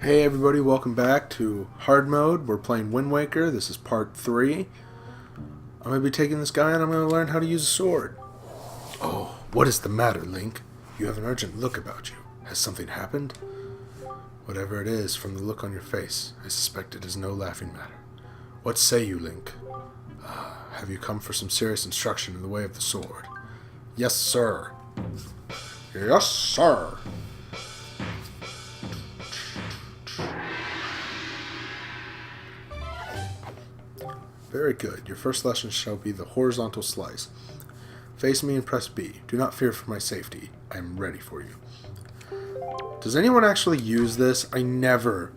Hey everybody, welcome back to Hard Mode. We're playing Wind Waker. This is part 3. I'm going to be taking this guy and I'm going to learn how to use a sword. Oh, what is the matter, Link? You have an urgent look about you. Has something happened? Whatever it is, from the look on your face, I suspect it is no laughing matter. What say you, Link? Have you come for some serious instruction in the way of the sword? Yes, sir. Yes, sir. Very good. Your first lesson shall be the horizontal slice. Face me and press B. Do not fear for my safety. I am ready for you. Does anyone actually use this? I never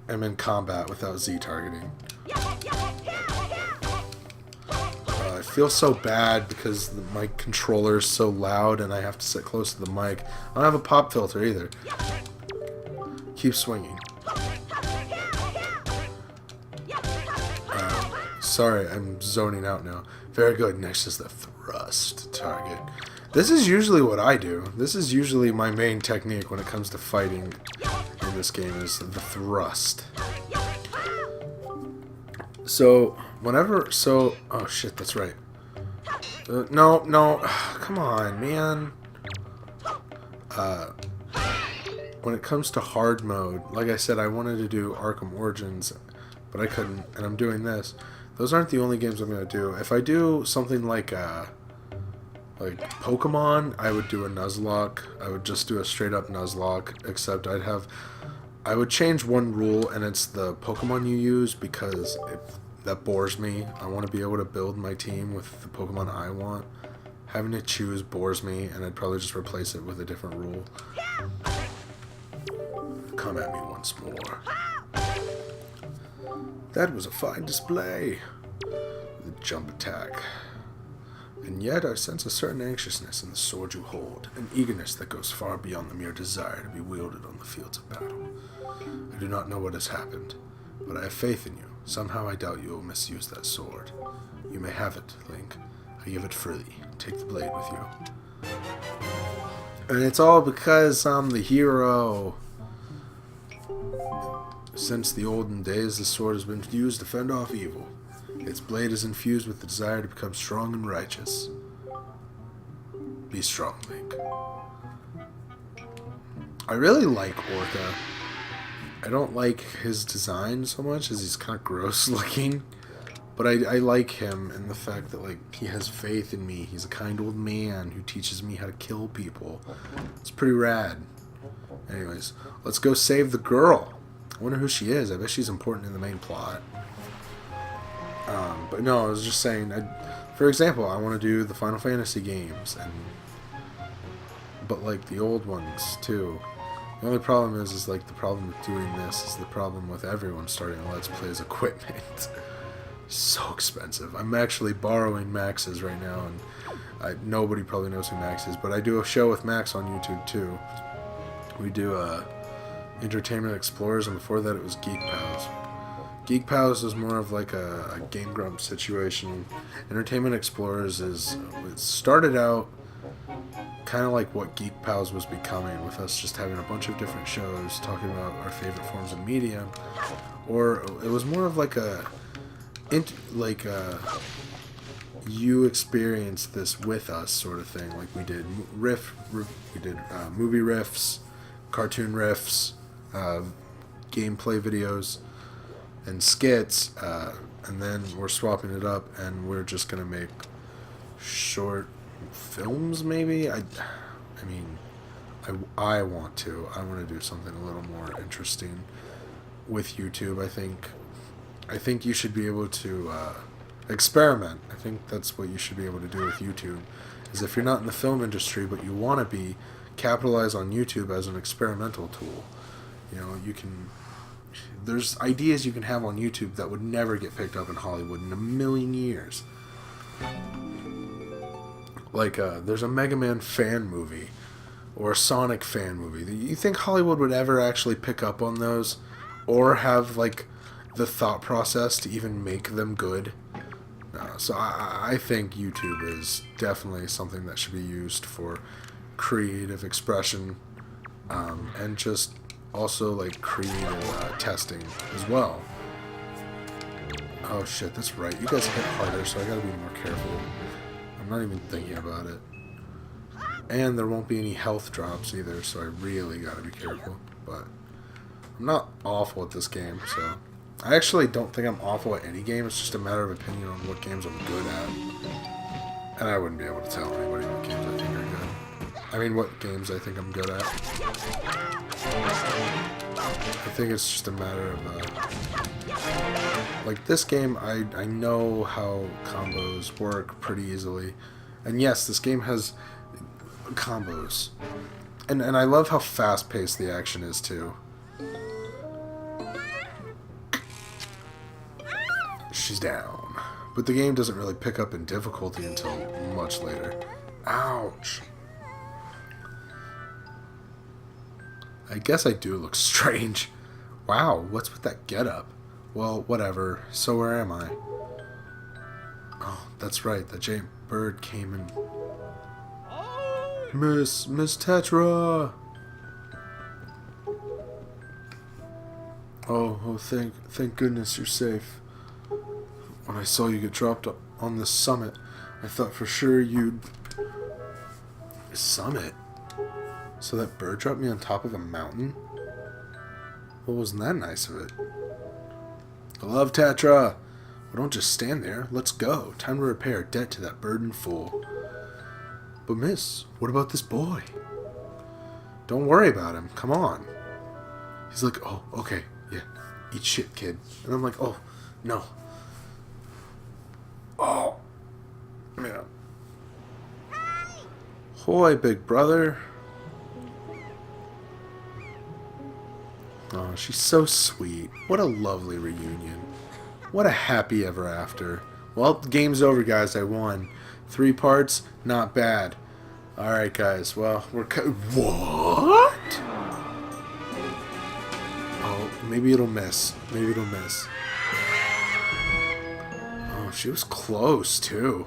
am in combat without Z targeting. I feel so bad because my controller is so loud and I have to sit close to the mic. I don't have a pop filter either. Keep swinging. Sorry, I'm zoning out now. Very good. Next is the thrust target. This is usually what I do. This is usually my main technique when it comes to fighting in this game is the thrust. So, oh shit, that's right. No, come on, man. When it comes to hard mode, like I said, I wanted to do Arkham Origins, but I couldn't, and I'm doing this. Those aren't the only games I'm going to do. If I do something like Pokemon, I would do a Nuzlocke. I would just do a straight up Nuzlocke, except I would change one rule, and it's the Pokemon you use, because that bores me. I want to be able to build my team with the Pokemon I want. Having to choose bores me, and I'd probably just replace it with a different rule. Come at me once more. That was a fine display. The jump attack. And yet I sense a certain anxiousness in the sword you hold, an eagerness that goes far beyond the mere desire to be wielded on the fields of battle. I do not know what has happened, but I have faith in you. Somehow I doubt you will misuse that sword. You may have it, Link. I give it freely. Take the blade with you. And it's all because I'm the hero. Since the olden days, the sword has been used to fend off evil. Its blade is infused with the desire to become strong and righteous. Be strong, Link. I really like Orca. I don't like his design so much, as he's kind of gross looking. But I like him and the fact that he has faith in me. He's a kind old man who teaches me how to kill people. It's pretty rad. Anyways, let's go save the girl. I wonder who she is. I bet she's important in the main plot. But no, I was just saying, for example, I want to do the Final Fantasy games, but the old ones too. The only problem is the problem with doing this is the problem with everyone starting Let's Play's equipment. So expensive. I'm actually borrowing Max's right now, and nobody probably knows who Max is, but I do a show with Max on YouTube too. We do Entertainment Explorers, and before that it was Geek Pals. Geek Pals is more of a Game Grump situation. Entertainment Explorers it started out kind of like what Geek Pals was becoming, with us just having a bunch of different shows talking about our favorite forms of media. Or it was more of you experienced this with us sort of thing. Like we did movie riffs, cartoon riffs, gameplay videos, and skits, and then we're swapping it up and we're just gonna make short films, maybe. I want to do something a little more interesting with YouTube. I think you should be able to experiment. I think that's what you should be able to do with YouTube, is if you're not in the film industry but you want to be, capitalize on YouTube as an experimental tool. There's ideas you can have on YouTube that would never get picked up in Hollywood in a million years. There's a Mega Man fan movie or a Sonic fan movie. You think Hollywood would ever actually pick up on those, or have the thought process to even make them good? So I think YouTube is definitely something that should be used for creative expression, and just also like created testing as well. Oh shit, that's right. You guys hit harder, so I gotta be more careful. I'm not even thinking about it. And there won't be any health drops either, so I really gotta be careful. But I'm not awful at this game, so... I actually don't think I'm awful at any game. It's just a matter of opinion on what games I'm good at. And I wouldn't be able to tell anybody what games I think are good. I mean, what games I think I'm good at. I think it's just a matter of... like, this game, I know how combos work pretty easily. And yes, this game has combos. And I love how fast-paced the action is, too. She's down. But the game doesn't really pick up in difficulty until much later. Ouch. I guess I do look strange. Wow, what's with that getup? Well, whatever. So where am I? Oh, that's right. The giant bird came and... Miss Tetra! Oh, thank goodness you're safe. When I saw you get dropped on this summit, I thought for sure you'd... Summit? So that bird dropped me on top of a mountain? Well, wasn't that nice of it? I love Tetra! Well, don't just stand there. Let's go. Time to repay our debt to that bird in full. But miss, what about this boy? Don't worry about him. Come on. He's like, oh, okay. Yeah. Eat shit, kid. And I'm like, oh, no. Oh. Man. Hoy, big brother. Oh, she's so sweet. What a lovely reunion. What a happy ever after. Well, game's over, guys. I won. 3 parts, not bad. Alright, guys. Well, we're... What? Oh, maybe it'll miss. Maybe it'll miss. Oh, she was close, too.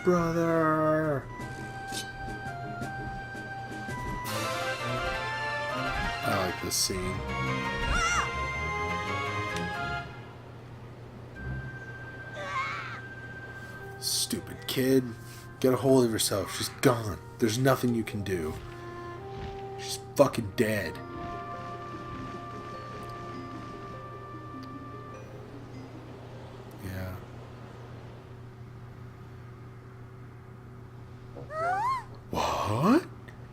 Brother! I like this scene. Stupid kid. Get a hold of yourself. She's gone. There's nothing you can do. She's fucking dead. Yeah. What?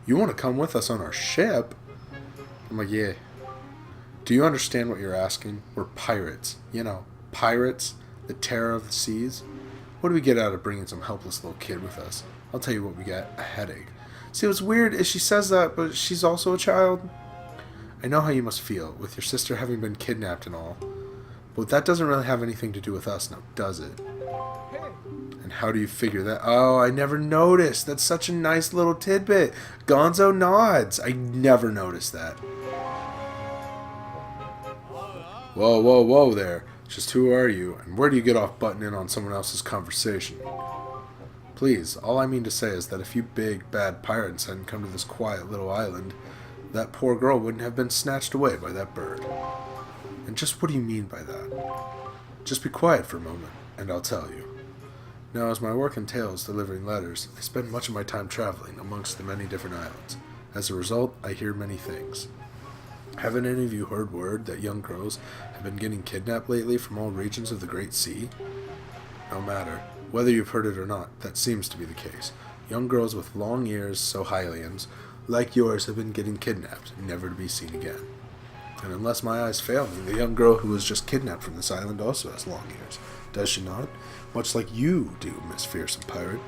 You want to come with us on our ship? I'm like, yeah. Do you understand what you're asking? We're pirates. You know, pirates, the terror of the seas. What do we get out of bringing some helpless little kid with us? I'll tell you what we get. A headache. See, what's weird is she says that, but she's also a child. I know how you must feel, with your sister having been kidnapped and all. But that doesn't really have anything to do with us now, does it? And how do you figure that? Oh, I never noticed. That's such a nice little tidbit. Gonzo nods. I never noticed that. Whoa, whoa, whoa there. Just who are you, and where do you get off butting in on someone else's conversation? Please, all I mean to say is that if you big, bad pirates hadn't come to this quiet little island, that poor girl wouldn't have been snatched away by that bird. And just what do you mean by that? Just be quiet for a moment, and I'll tell you. Now, as my work entails delivering letters, I spend much of my time traveling amongst the many different islands. As a result, I hear many things. Haven't any of you heard word that young girls have been getting kidnapped lately from all regions of the Great Sea? No matter. Whether you've heard it or not, that seems to be the case. Young girls with long ears, so Hylians, like yours, have been getting kidnapped, never to be seen again. And unless my eyes fail me, the young girl who was just kidnapped from this island also has long ears. Does she not? Much like you do, Miss Fearsome Pirate.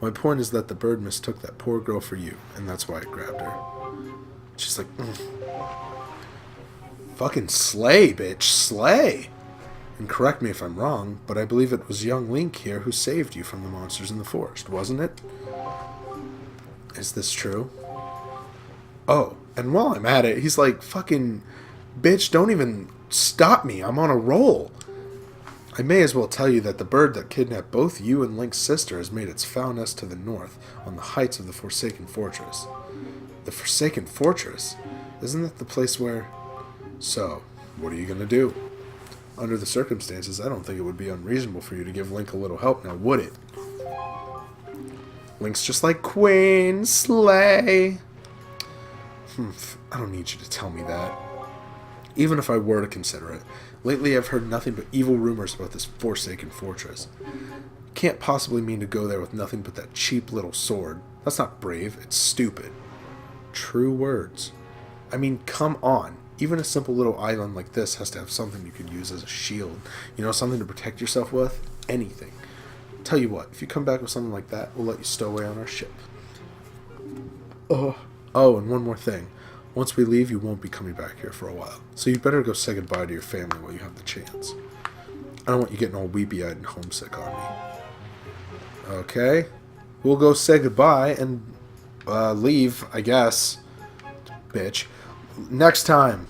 My point is that the bird mistook that poor girl for you, and that's why it grabbed her. She's like, Fucking slay, bitch, slay! And correct me if I'm wrong, but I believe it was young Link here who saved you from the monsters in the forest, wasn't it? Is this true? Oh, and while I'm at it, he's like, fucking, bitch, don't even stop me, I'm on a roll! I may as well tell you that the bird that kidnapped both you and Link's sister has made its foul nest to the north, on the heights of the Forsaken Fortress. The Forsaken Fortress? Isn't that the place where... So, what are you going to do? Under the circumstances, I don't think it would be unreasonable for you to give Link a little help now, would it? Link's just like Queen Slay. I don't need you to tell me that. Even if I were to consider it. Lately I've heard nothing but evil rumors about this Forsaken Fortress. Can't possibly mean to go there with nothing but that cheap little sword. That's not brave, it's stupid. True words. I mean, come on. Even a simple little island like this has to have something you could use as a shield. You know, something to protect yourself with. Anything. Tell you what, if you come back with something like that, we'll let you stow away on our ship. Oh, and one more thing. Once we leave, you won't be coming back here for a while. So you'd better go say goodbye to your family while you have the chance. I don't want you getting all weepy-eyed and homesick on me. Okay. We'll go say goodbye and leave, I guess. Bitch. Next time.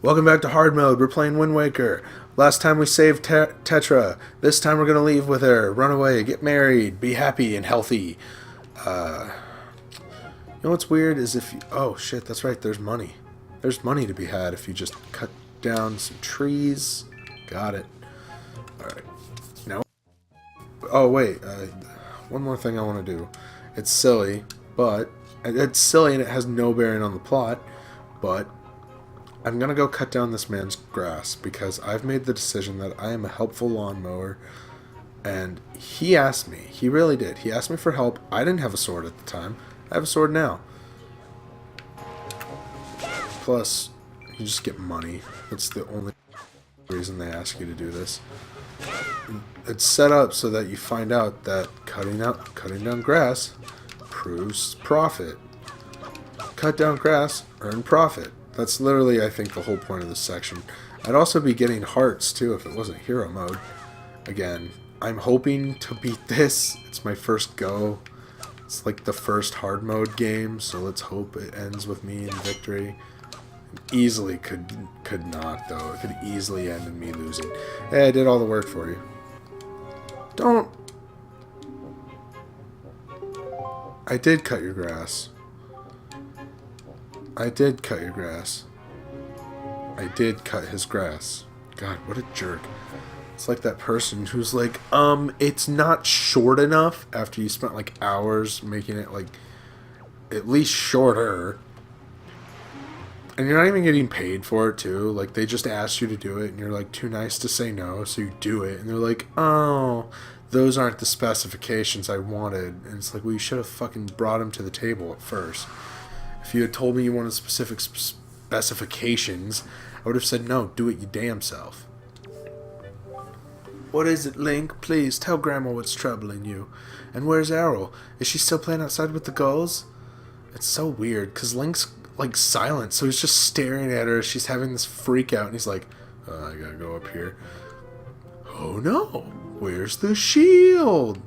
Welcome back to hard mode. We're playing Wind Waker. Last time we saved Tetra. This time we're going to leave with her. Run away. Get married. Be happy and healthy. You know what's weird is if you... Oh, shit. That's right. There's money. There's money to be had if you just cut down some trees. Got it. Alright. Now... Oh, wait. One more thing I want to do. It's silly, but... It's silly and it has no bearing on the plot, but... I'm going to go cut down this man's grass because I've made the decision that I am a helpful lawnmower, and he asked me. He really did. He asked me for help. I didn't have a sword at the time. I have a sword now. Plus, you just get money. That's the only reason they ask you to do this. It's set up so that you find out that cutting down grass proves profit. Cut down grass, earn profit. That's literally, I think, the whole point of this section. I'd also be getting hearts, too, if it wasn't hero mode. Again, I'm hoping to beat this. It's my first go. It's like the first hard mode game, so let's hope it ends with me in victory. Easily could not, though. It could easily end in me losing. Hey, I did all the work for you. Don't... I did cut your grass. I did cut your grass. I did cut his grass. God, what a jerk. It's like that person who's like, it's not short enough after you spent like hours making it like at least shorter. And you're not even getting paid for it too. Like they just asked you to do it and you're like too nice to say no, so you do it. And they're like, oh, those aren't the specifications I wanted. And it's like, well, you should have fucking brought them to the table at first. If you had told me you wanted specific specifications, I would have said, no, do it you damn self. What is it, Link? Please, tell Grandma what's troubling you. And where's Arrow? Is she still playing outside with the gulls? It's so weird, because Link's, like, silent, so he's just staring at her. She's having this freak out, and he's like, I gotta go up here. Oh, no. Where's the shield?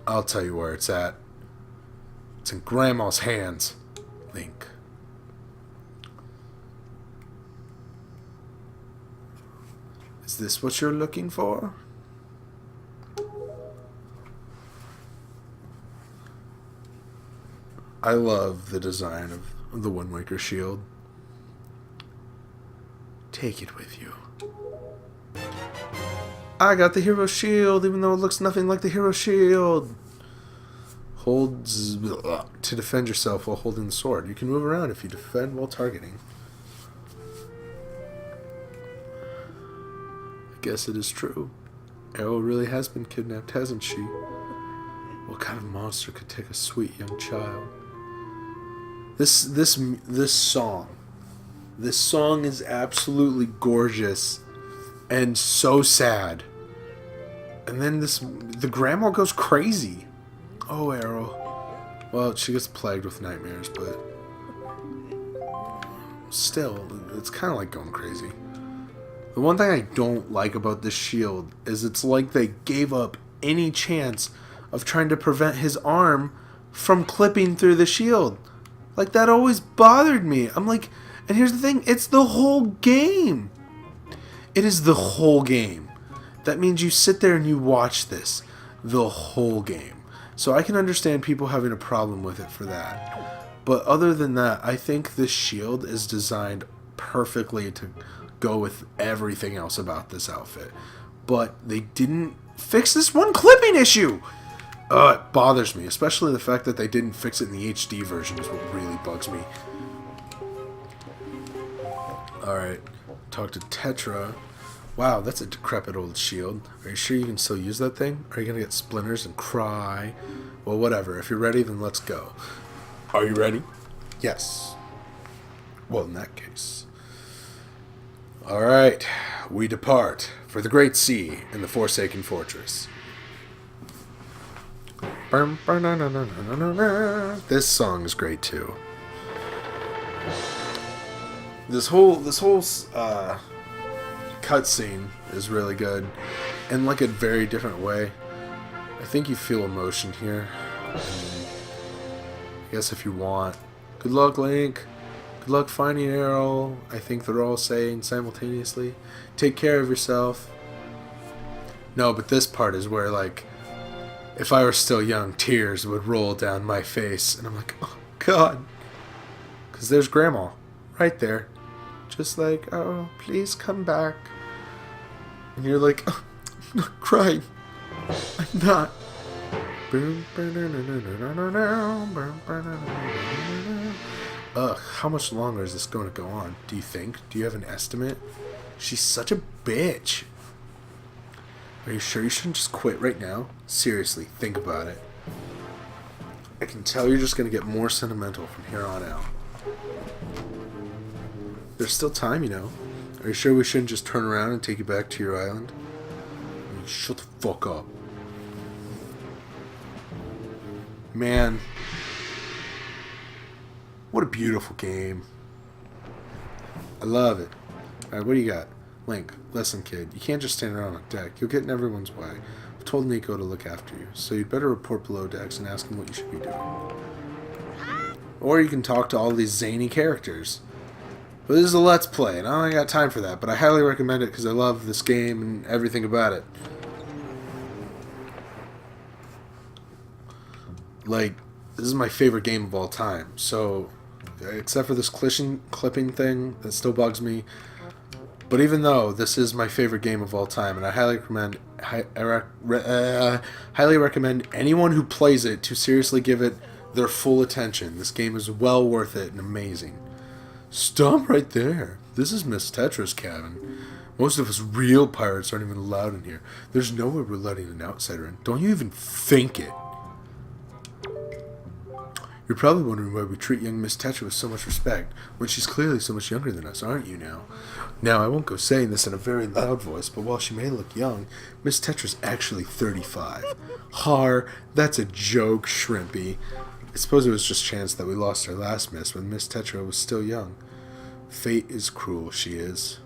I'll tell you where it's at. It's in Grandma's hands, Link. Is this what you're looking for? I love the design of the Wind Waker shield. Take it with you. I got the hero shield, even though it looks nothing like the hero shield. Hold to defend yourself while holding the sword. You can move around if you defend while targeting. I guess it is true. Arrow really has been kidnapped, hasn't she? What kind of monster could take a sweet young child? This song is absolutely gorgeous and so sad. And then the grandma goes crazy. Oh, Arrow. Well, she gets plagued with nightmares, but still, it's kind of like going crazy. The one thing I don't like about this shield is it's like they gave up any chance of trying to prevent his arm from clipping through the shield. Like, that always bothered me. I'm like, and here's the thing, it's the whole game. It is the whole game. That means you sit there and you watch this the whole game. So I can understand people having a problem with it for that. But other than that, I think this shield is designed perfectly to go with everything else about this outfit. But they didn't fix this one clipping issue! It bothers me, especially the fact that they didn't fix it in the HD version is what really bugs me. Alright, talk to Tetra. Wow, that's a decrepit old shield. Are you sure you can still use that thing? Are you gonna get splinters and cry? Well, whatever. If you're ready, then let's go. Are you ready? Yes. Well, in that case. Alright, we depart for the Great Sea and the Forsaken Fortress. This song is great too. This whole cutscene is really good, in like a very different way. I think you feel emotion here. I guess if you want. Good luck, Link. Good luck finding Arrow. I think they're all saying simultaneously. Take care of yourself. No, but this part is where, like, if I were still young, tears would roll down my face. And I'm like, oh, God. Because there's Grandma. Right there. Just like, oh, please come back. And you're like, oh, I'm not crying. I'm not. Ugh, how much longer is this going to go on? Do you think? Do you have an estimate? She's such a bitch. Are you sure you shouldn't just quit right now? Seriously, think about it. I can tell you're just going to get more sentimental from here on out. There's still time, you know. Are you sure we shouldn't just turn around and take you back to your island? I mean, shut the fuck up. Man. What a beautiful game. I love it. Alright, what do you got? Link, listen kid, you can't just stand around on deck. You'll get in everyone's way. I've told Nico to look after you, so you'd better report below decks and ask him what you should be doing. Or you can talk to all these zany characters. But this is a Let's Play, and I don't got time for that, but I highly recommend it because I love this game and everything about it. Like, this is my favorite game of all time, so, except for this clipping thing that still bugs me, but even though this is my favorite game of all time, and I highly recommend anyone who plays it to seriously give it their full attention. This game is well worth it and amazing. Stop right there. This is Miss Tetra's cabin. Most of us real pirates aren't even allowed in here. There's no way we're letting an outsider in. Don't you even think it. You're probably wondering why we treat young Miss Tetra with so much respect, when she's clearly so much younger than us, aren't you now? Now, I won't go saying this in a very loud voice, but while she may look young, Miss Tetra's actually 35. Har, that's a joke, Shrimpy. I suppose it was just chance that we lost our last miss when Miss Tetra was still young. Fate is cruel, she is.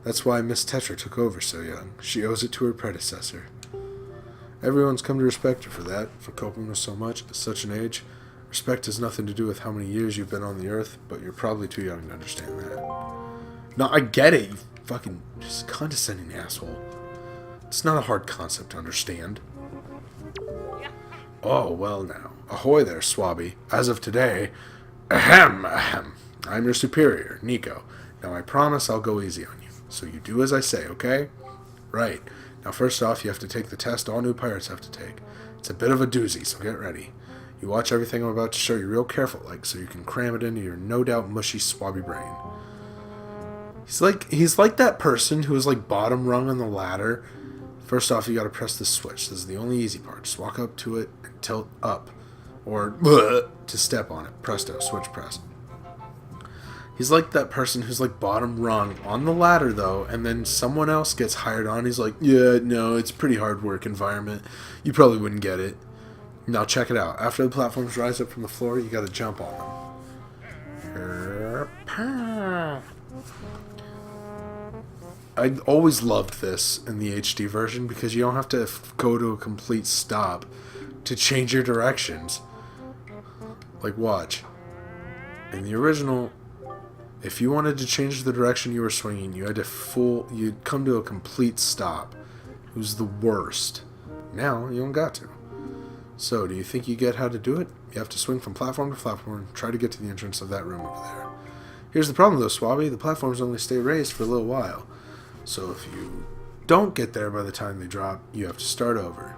That's why Miss Tetra took over so young. She owes it to her predecessor. Everyone's come to respect her for that, for coping with so much at such an age. Respect has nothing to do with how many years you've been on the earth, but you're probably too young to understand that. No, I get it, you fucking just condescending asshole. It's not a hard concept to understand. Oh, well now. Ahoy there, Swabby. As of today, ahem, I'm your superior, Nico. Now I promise I'll go easy on you. So you do as I say, okay? Right. Now first off, you have to take the test all new pirates have to take. It's a bit of a doozy, so get ready. You watch everything I'm about to show you real careful, like, so you can cram it into your no doubt mushy swabby brain. He's like that person who is like bottom rung on the ladder. First off, you gotta press this switch. This is the only easy part. Just walk up to it and tilt up. Or to step on it. Presto, switch press. He's like that person who's like bottom rung on the ladder though, and then someone else gets hired on. He's like, yeah, no, it's a pretty hard work environment. You probably wouldn't get it. Now check it out. After the platforms rise up from the floor, you gotta jump on them. I always loved this in the HD version because you don't have to go to a complete stop to change your directions. Like, watch. In the original, if you wanted to change the direction you were swinging, you had to you'd come to a complete stop. It was the worst. Now, you don't got to. So, do you think you get how to do it? You have to swing from platform to platform and try to get to the entrance of that room over there. Here's the problem though, Swabby. The platforms only stay raised for a little while. So if you don't get there by the time they drop, you have to start over.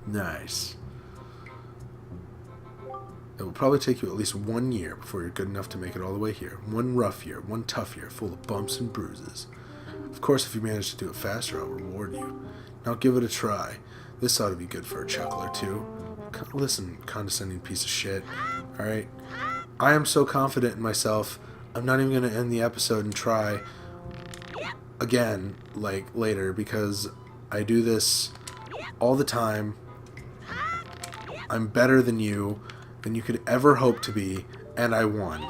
Nice. It will probably take you at least 1 year before you're good enough to make it all the way here. One rough year, one tough year, full of bumps and bruises. Of course, if you manage to do it faster, I'll reward you. Now give it a try. This ought to be good for a chuckle or two. Listen, condescending piece of shit. Alright? I am so confident in myself, I'm not even going to end the episode and try again, like, later, because I do this all the time. I'm better than you could ever hope to be, and I won.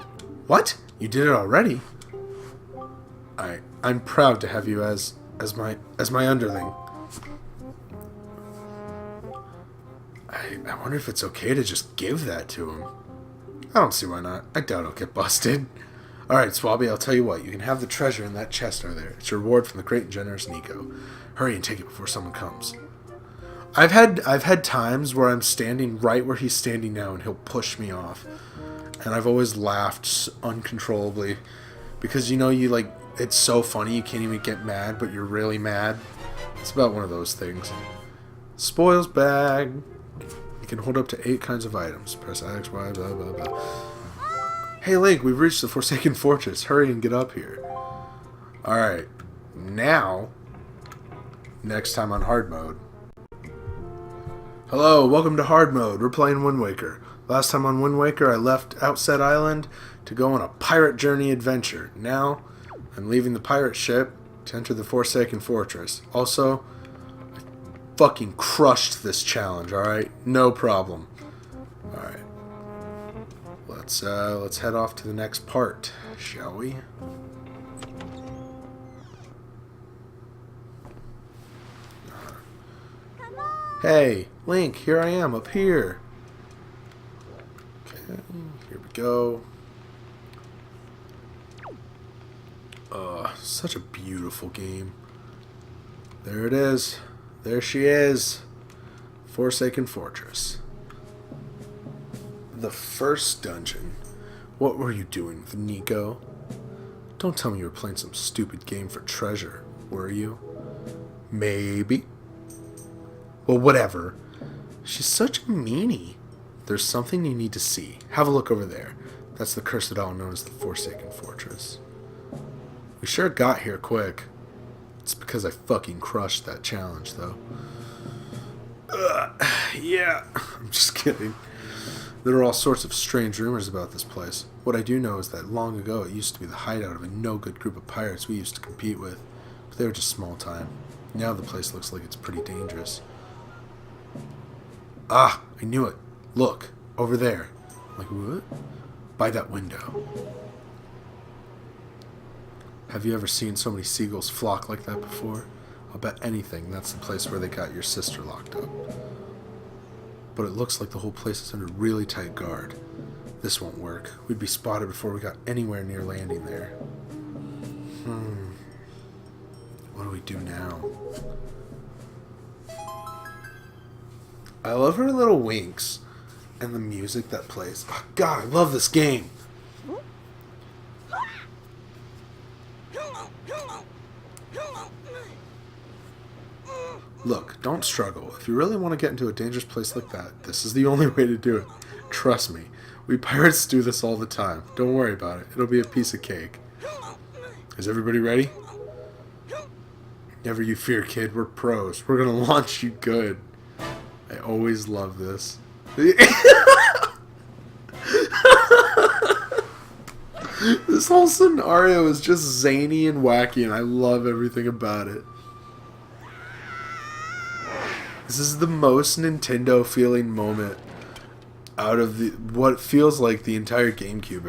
What? You did it already? I'm proud to have you as my underling. I wonder if it's okay to just give that to him. I don't see why not. I doubt I'll get busted. Alright, Swabby, I'll tell you what. You can have the treasure in that chest over there. It's your reward from the great and generous Nico. Hurry and take it before someone comes. I've had times where I'm standing right where he's standing now and he'll push me off. And I've always laughed uncontrollably. Because, you know, it's so funny you can't even get mad, but you're really mad. It's about one of those things. Spoils bag. You can hold up to 8 kinds of items. Press X, Y, blah, blah, blah. Hey, Link, we've reached the Forsaken Fortress. Hurry and get up here. Alright. Now, next time on hard mode. Hello, welcome to hard mode. We're playing Wind Waker. Last time on Wind Waker, I left Outset Island to go on a pirate journey adventure. Now, I'm leaving the pirate ship to enter the Forsaken Fortress. Also, I fucking crushed this challenge, alright? No problem. Alright. Let's head off to the next part, shall we? Hey, Link, here I am, up here. Okay, here we go. Such a beautiful game. There it is. There she is. Forsaken Fortress. The first dungeon. What were you doing with Nico? Don't tell me you were playing some stupid game for treasure, were you? Maybe. Well, whatever. She's such a meanie. There's something you need to see. Have a look over there. That's the cursed isle known as the Forsaken Fortress. We sure got here quick. It's because I fucking crushed that challenge, though. Yeah, I'm just kidding. There are all sorts of strange rumors about this place. What I do know is that long ago it used to be the hideout of a no-good group of pirates we used to compete with. But they were just small time. Now the place looks like it's pretty dangerous. Ah, I knew it. Look, over there. Like, what? By that window. Have you ever seen so many seagulls flock like that before? I'll bet anything that's the place where they got your sister locked up. But it looks like the whole place is under really tight guard. This won't work. We'd be spotted before we got anywhere near landing there. What do we do now? I love her little winks and the music that plays. Oh, God, I love this game. Look, don't struggle. If you really want to get into a dangerous place like that, this is the only way to do it. Trust me. We pirates do this all the time. Don't worry about it. It'll be a piece of cake. Is everybody ready? Never you fear, kid. We're pros. We're gonna launch you good. I always love this. This whole scenario is just zany and wacky, and I love everything about it. This is the most Nintendo feeling moment out of what feels like the entire GameCube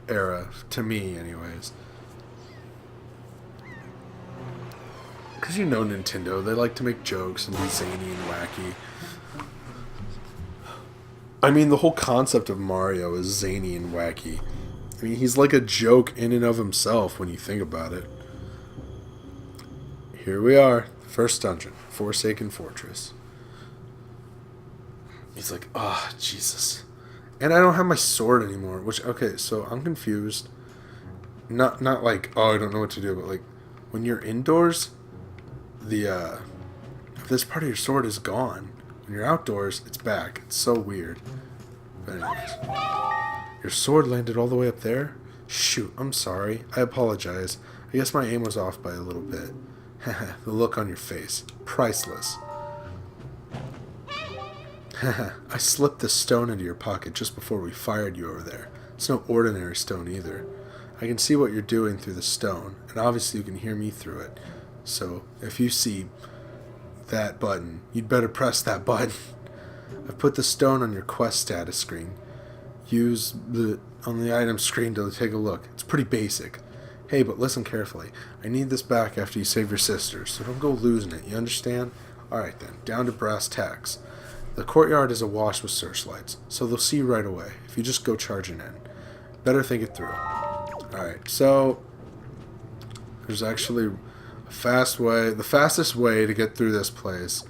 era to me, anyways. Because you know Nintendo, they like to make jokes and be zany and wacky. I mean, the whole concept of Mario is zany and wacky. I mean, he's like a joke in and of himself when you think about it. Here we are, First dungeon, Forsaken Fortress. He's like, oh, Jesus. And I don't have my sword anymore, which, okay, so I'm confused. Not like, oh, I don't know what to do, but like, when you're indoors, this part of your sword is gone. When you're outdoors, it's back. It's so weird. But anyways. Your sword landed all the way up there? Shoot, I'm sorry. I apologize. I guess my aim was off by a little bit. The look on your face. Priceless. I slipped the stone into your pocket just before we fired you over there. It's no ordinary stone either. I can see what you're doing through the stone, and obviously you can hear me through it. So, if you see that button, you'd better press that button. I've put the stone on your quest status screen. Use on the item screen to take a look. It's pretty basic. Hey, but listen carefully. I need this back after you save your sisters, so don't go losing it, you understand? Alright then, down to brass tacks. The courtyard is awash with searchlights, so they'll see you right away if you just go charging in. Better think it through. Alright, so there's actually a fast way. The fastest way to get through this place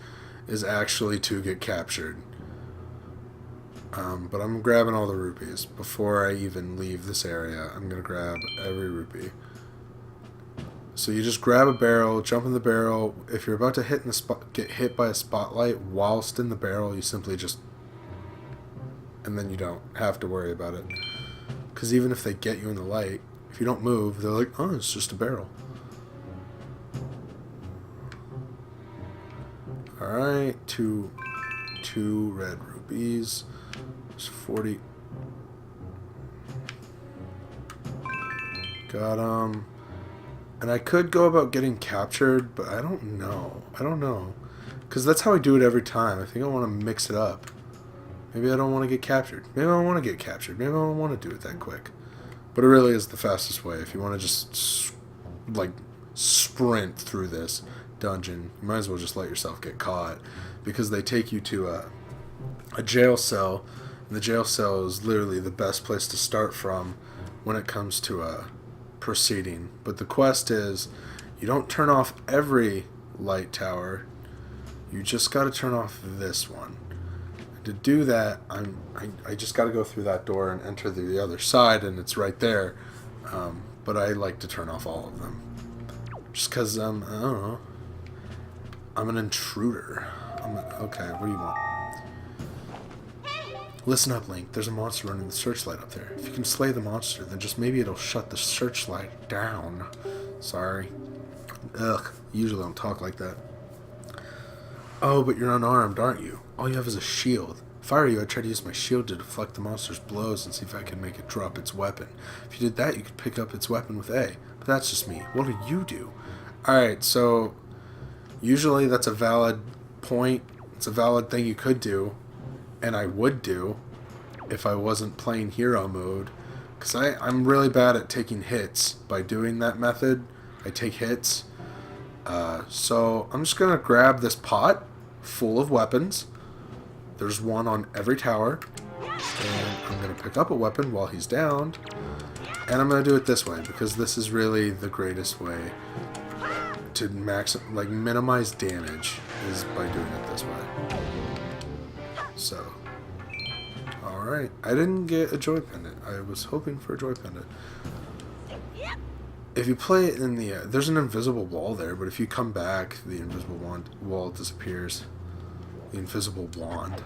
is actually to get captured. But I'm grabbing all the rupees. Before I even leave this area, I'm going to grab every rupee. So you just grab a barrel, jump in the barrel. If you're about to get hit by a spotlight whilst in the barrel, you simply just... and then you don't have to worry about it. Because even if they get you in the light, if you don't move, they're like, oh, it's just a barrel. Alright, two red rupees. There's 40. Got 'em. And I could go about getting captured, but I don't know. Because that's how I do it every time. I think I want to mix it up. Maybe I don't want to get captured. Maybe I don't want to get captured. Maybe I don't want to do it that quick. But it really is the fastest way. If you want to just, like, sprint through this dungeon, you might as well just let yourself get caught. Because they take you to a jail cell. And the jail cell is literally the best place to start from when it comes to proceeding. But the quest is, you don't turn off every light tower. You just got to turn off this one. And to do that, I just got to go through that door and enter the other side, and it's right there. But I like to turn off all of them. Just because, I don't know. I'm an intruder. Okay, what do you want? Listen up, Link. There's a monster running the searchlight up there. If you can slay the monster, then just maybe it'll shut the searchlight down. Sorry. Ugh. Usually don't talk like that. Oh, but you're unarmed, aren't you? All you have is a shield. If I were you, I'd try to use my shield to deflect the monster's blows and see if I can make it drop its weapon. If you did that, you could pick up its weapon with A. But that's just me. What do you do? Alright, so usually that's a valid point. It's a valid thing you could do. And I would do if I wasn't playing hero mode, because I'm really bad at taking hits. By doing that method, I take hits. So I'm just gonna grab this pot full of weapons. There's one on every tower, and I'm gonna pick up a weapon while he's downed, and I'm gonna do it this way because this is really the greatest way to minimize damage, is by doing it this way. So, alright. I didn't get a joy pendant. I was hoping for a joy pendant. If you play it in the... there's an invisible wall there, but if you come back, the invisible wall disappears. The invisible wand.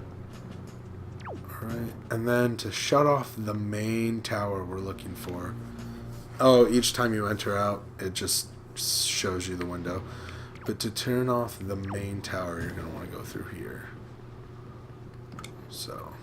Alright. And then to shut off the main tower we're looking for... oh, each time you enter out, it just shows you the window. But to turn off the main tower, you're going to want to go through here. So,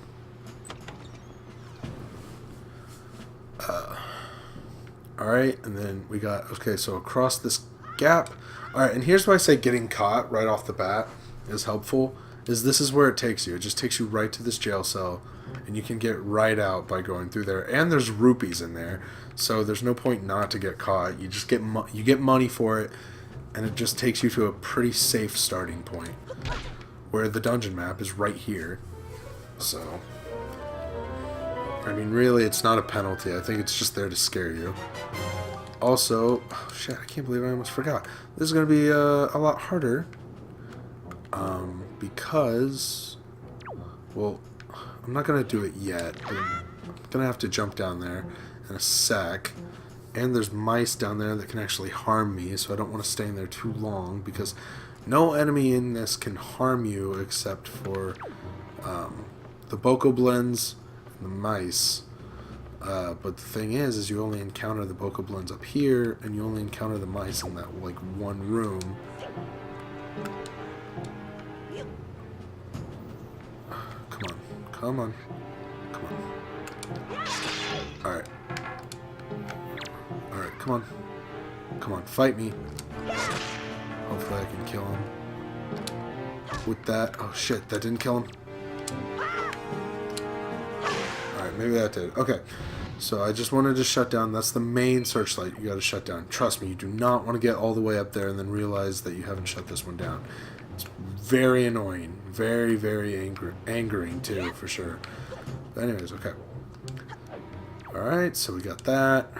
alright, and then we got, okay, so across this gap, alright, and here's why I say getting caught right off the bat is helpful, is this is where it takes you. It just takes you right to this jail cell, and you can get right out by going through there, and there's rupees in there, so there's no point not to get caught. You just get you get money for it, and it just takes you to a pretty safe starting point, where the dungeon map is right here. So, I mean, really, it's not a penalty. I think it's just there to scare you. Also, oh shit, I can't believe I almost forgot. This is going to be a lot harder. Because, well, I'm not going to do it yet, but I'm going to have to jump down there in a sec. And there's mice down there that can actually harm me, so I don't want to stay in there too long, because no enemy in this can harm you except for the Bokoblins and the mice. But the thing is you only encounter the Bokoblins up here, and you only encounter the mice in that, like, one room. Come on. Alright. Alright, come on. Come on, fight me. Hopefully I can kill him. With that. Oh shit, that didn't kill him. Alright, maybe that did. Okay. So I just wanted to shut down. That's the main searchlight you gotta shut down. Trust me, you do not want to get all the way up there and then realize that you haven't shut this one down. It's very annoying. Very, very angering too, for sure. But anyways, okay. Alright, so we got that.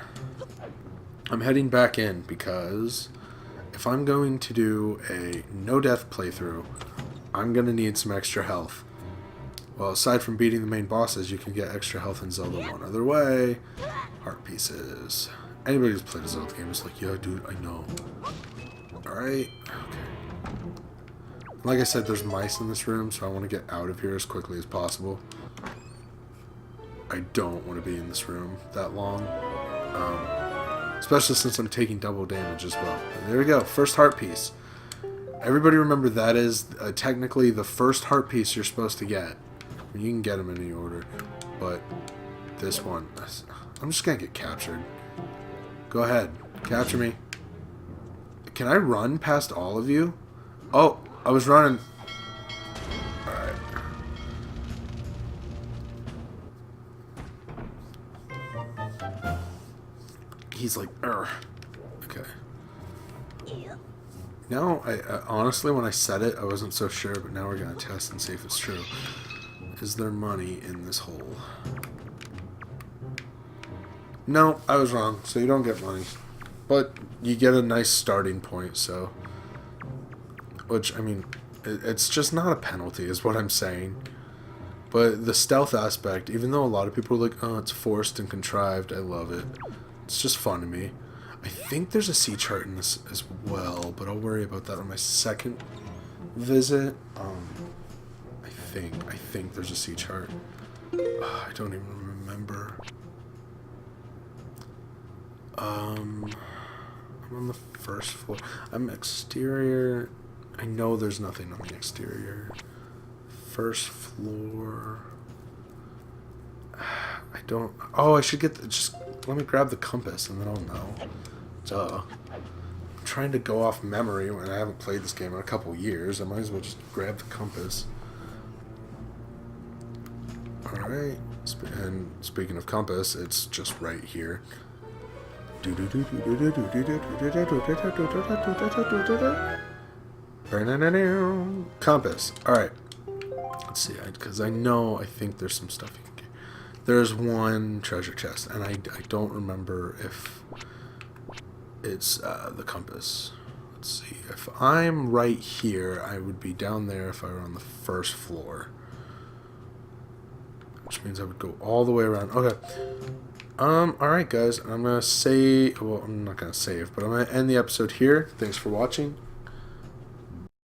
I'm heading back in because if I'm going to do a no-death playthrough, I'm going to need some extra health. Well, aside from beating the main bosses, you can get extra health in Zelda one other way. Heart pieces. Anybody who's played a Zelda game is like, yeah, dude, I know. Alright. Okay. Like I said, there's mice in this room, so I want to get out of here as quickly as possible. I don't want to be in this room that long. Especially since I'm taking double damage as well. And there we go. First heart piece. Everybody remember that is technically the first heart piece you're supposed to get. I mean, you can get them in any order. But this one, I'm just going to get captured. Go ahead. Capture me. Can I run past all of you? Oh, I was running. Alright. He's like, Urgh. Okay. Now, I honestly, when I said it, I wasn't so sure, but now we're going to test and see if it's true. Is there money in this hole? No, I was wrong, so you don't get money. But you get a nice starting point, so... Which, I mean, it's just not a penalty, is what I'm saying. But the stealth aspect, even though a lot of people are like, oh, it's forced and contrived, I love it. It's just fun to me. I think there's a sea chart in this as well, but I'll worry about that on my second visit. I think there's a sea chart. I don't even remember. I'm on the first floor. I'm exterior. I know there's nothing on the exterior. First floor. I don't... Oh, I should get... Just let me grab the compass and then I'll know. Duh. I'm trying to go off memory when I haven't played this game in a couple years. I might as well just grab the compass. Alright. And speaking of compass, it's just right here. Compass. Alright. Let's see, because I think there's some stuff you can get. There's one treasure chest, and I don't remember if it's the compass. Let's see. If I'm right here, I would be down there if I were on the first floor. Which means I would go all the way around. Okay. Alright guys, I'm gonna say, well, I'm not gonna save, but I'm gonna end the episode here. Thanks for watching.